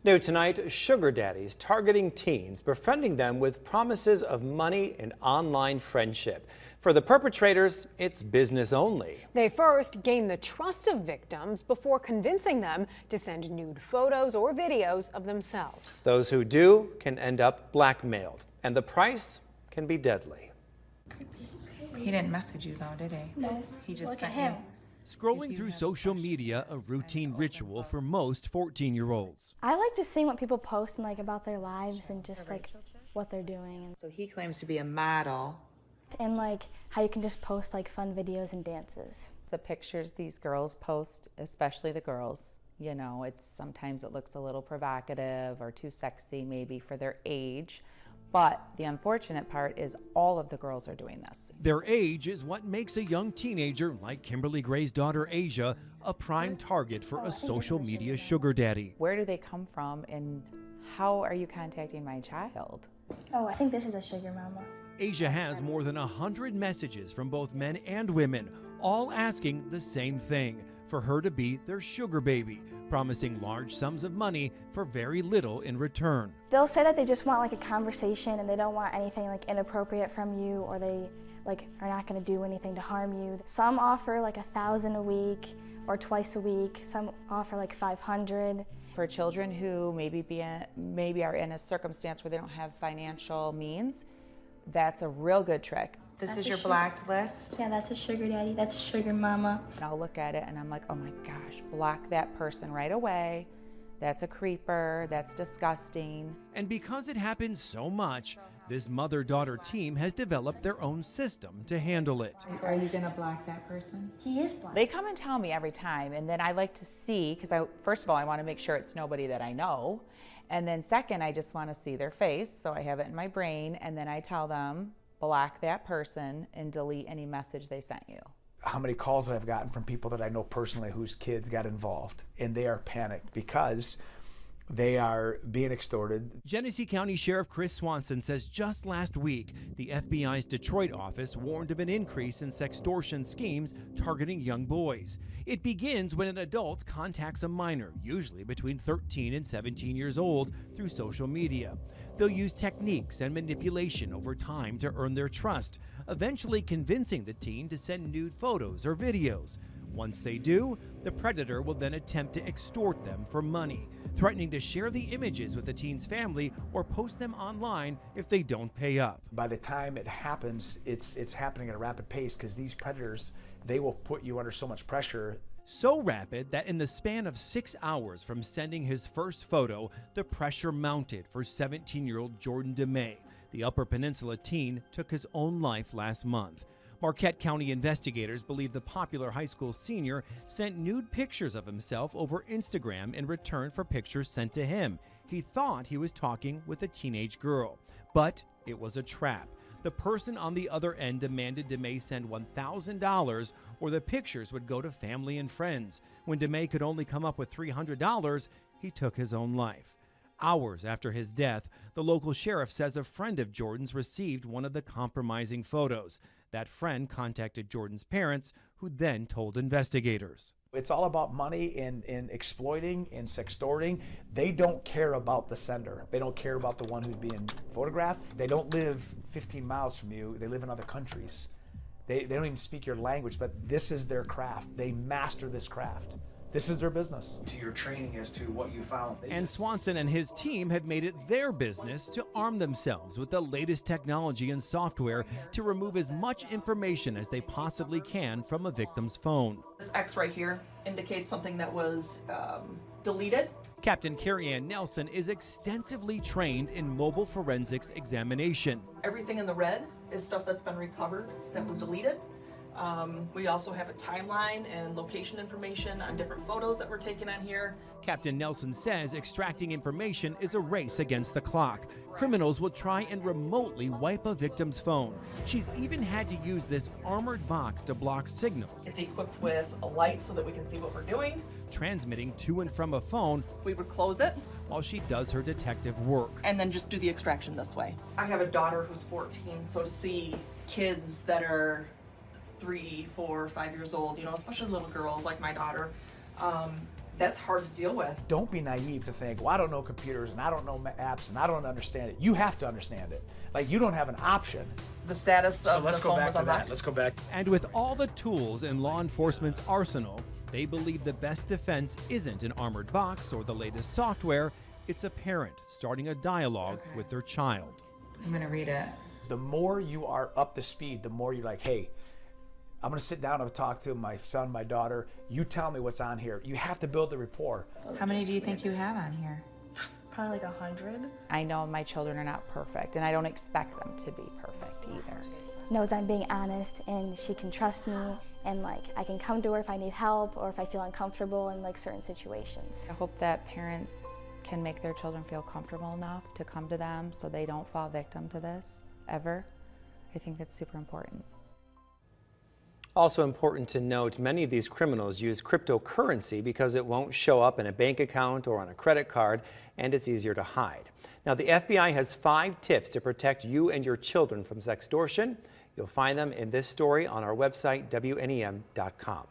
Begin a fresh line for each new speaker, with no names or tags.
New tonight, sugar daddies targeting teens, befriending them with promises of money and online friendship. For the perpetrators, it's business only.
They first gain the trust of victims before convincing them to send nude photos or videos of themselves.
Those who do can end up blackmailed, and the price can be deadly.
He didn't message you though, did he?
No.
He just
Look
sent
at him.
you.
Scrolling through social media, a routine ritual for most 14-year-olds.
I like just seeing what people post and about their lives and just what they're doing
So he claims to be a model.
and how you can just post fun videos and dances.
The pictures these girls post, especially the girls, sometimes it looks a little provocative or too sexy maybe for their age. But the unfortunate part is all of the girls are doing this.
Their age is what makes a young teenager like Kimberly Gray's daughter Asia a prime target for a social media sugar daddy.
Where do they come from and how are you contacting my child?
Oh, I think this is a sugar mama.
Asia has more than 100 messages from both men and women, all asking the same thing, for her to be their sugar baby, promising large sums of money for very little in return.
They'll say that they just want a conversation and they don't want anything inappropriate from you, or they are not going to do anything to harm you. Some offer $1,000 a week or twice a week. Some offer 500.
For children who maybe are in a circumstance where they don't have financial means, that's a real good trick.
This is your blocked list?
Yeah, that's a sugar daddy. That's a sugar mama.
And I'll look at it and I'm like, oh my gosh, block that person right away. That's a creeper, that's disgusting.
And because it happens so much, this mother-daughter team has developed their own system to handle it.
Are you gonna block that person?
He is black.
They come and tell me every time, and then I like to see, because first of all, I want to make sure it's nobody that I know. And then second, I just want to see their face, so I have it in my brain, and then I tell them, block that person and delete any message they sent you.
How many calls that I've gotten from people that I know personally whose kids got involved, and they are panicked because they are being extorted.
Genesee County Sheriff Chris Swanson says just last week, the FBI's Detroit office warned of an increase in sextortion schemes targeting young boys. It begins when an adult contacts a minor, usually between 13 and 17 years old, through social media. They'll use techniques and manipulation over time to earn their trust, eventually convincing the teen to send nude photos or videos. Once they do, the predator will then attempt to extort them for money, threatening to share the images with the teen's family or post them online if they don't pay up.
By the time it happens, it's happening at a rapid pace because these predators, they will put you under so much pressure.
So rapid that in the span of 6 hours from sending his first photo, the pressure mounted for 17-year-old Jordan DeMay. The Upper Peninsula teen took his own life last month. Marquette County investigators believe the popular high school senior sent nude pictures of himself over Instagram in return for pictures sent to him. He thought he was talking with a teenage girl, but it was a trap. The person on the other end demanded DeMay send $1,000 or the pictures would go to family and friends. When DeMay could only come up with $300, he took his own life. Hours after his death, the local sheriff says a friend of Jordan's received one of the compromising photos. That friend contacted Jordan's parents, who then told investigators.
It's all about money and exploiting and sextorting. They don't care about the sender. They don't care about the one who's being photographed. They don't live 15 miles from you. They live in other countries. They don't even speak your language, but this is their craft. They master this craft. This is their business. To your training as to what you found.
And Swanson and his team have made it their business to arm themselves with the latest technology and software to remove as much information as they possibly can from a victim's phone.
This X right here indicates something that was deleted.
Captain Carrie Ann Nelson is extensively trained in mobile forensics examination.
Everything in the red is stuff that's been recovered that was deleted. We also have a timeline and location information on different photos that were taken on here.
Captain Nelson says extracting information is a race against the clock. Criminals will try and remotely wipe a victim's phone. She's even had to use this armored box to block signals.
It's equipped with a light so that we can see what we're doing.
Transmitting to and from a phone.
We would close it
while she does her detective work.
And then just do the extraction this way. I have a daughter who's 14, so to see kids that are 3, 4, 5 years old, especially little girls like my daughter, That's hard to deal with.
Don't be naive to think, well, I don't know computers and I don't know apps and I don't understand it. You have to understand it. Like, you don't have an option.
The status
So
of
let's
the
go
phone
back
was
to
unlocked.
that. Let's go back.
And with all the tools in law enforcement's arsenal, they believe the best defense isn't an armored box or the latest software. It's a parent starting a dialogue with their child.
I'm gonna read it.
The more you are up to speed, the more you're like, hey, I'm gonna sit down and talk to my son, my daughter. You tell me what's on here. You have to build the rapport.
How many do you think you have on here?
Probably like 100.
I know my children are not perfect, and I don't expect them to be perfect either.
Knows I'm being honest and she can trust me, and like I can come to her if I need help or if I feel uncomfortable in like certain situations.
I hope that parents can make their children feel comfortable enough to come to them so they don't fall victim to this ever. I think that's super important.
Also important to note, many of these criminals use cryptocurrency because it won't show up in a bank account or on a credit card, and it's easier to hide. Now, the FBI has 5 tips to protect you and your children from sextortion. You'll find them in this story on our website, WNEM.com.